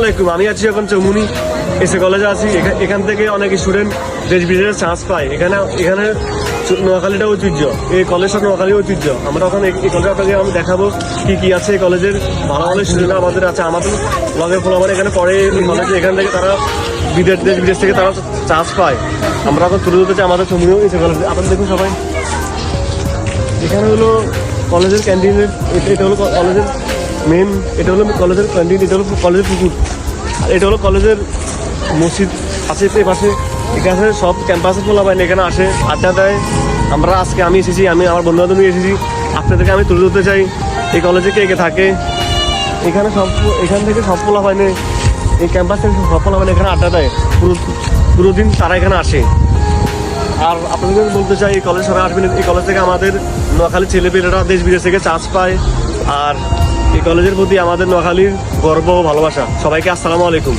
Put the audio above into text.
আলাইকুম। আমি আছি এখন চৌমুনি এসএ কলেজে আছি। এখান থেকে অনেক স্টুডেন্ট দেশ বিদেশে চান্স পায়। এখানে নোয়াখালীটা ঐতিহ্য, এই কলেজটা নোয়াখালী ঐতিহ্য। আমরা এখন এই কলেজে আপনাকে আমি দেখাবো কি আছে এই কলেজের। ভালো ভালো স্টুডেন্ট আমাদের আছে, আমাদের লগে ফলাফল এখানে পড়ে এই কলেজে। এখান থেকে তারা দেশ বিদেশ থেকে তারা চান্স পায়। আমরা এখন তুলে ধরতে চাই আমাদের চৌমুনি এসএ কলেজে। আপনারা দেখুন সবাই, এখানে হলো কলেজের ক্যান্টিনের, এটা হলো কলেজের মেন, এটা হলো কলেজের ক্যান্টিন, এটা হলো কলেজের পুকুর, আর এটা হলো কলেজের মসজিদ আছে এই পাশে। এখানে সব ক্যাম্পাসের পোলাপাইন এখানে আসে, আড্ডা দেয়। আমি এসেছি, আমি আমার বন্ধু বান্ধব নিয়ে এসেছি। আপনাদেরকে আমি তুলে ধরতে চাই এই কলেজে কে কে থাকে। এখান থেকে সব পোলাপাইনে, এই ক্যাম্পাস থেকে সব পোলাপাইনে এখানে আড্ডা দেয়। পুরো দিন তারা এখানে আসে। আর আপনাদের বলতে চাই এই কলেজ সবাই আসবেন। এই কলেজ থেকে আমাদের নোয়াখালীর ছেলেপেলেরা দেশ বিদেশ থেকে চান্স পায়। আর এই কলেজের প্রতি আমাদের নোয়াখালীর গর্ব ও ভালোবাসা। সবাইকে আসসালামু আলাইকুম।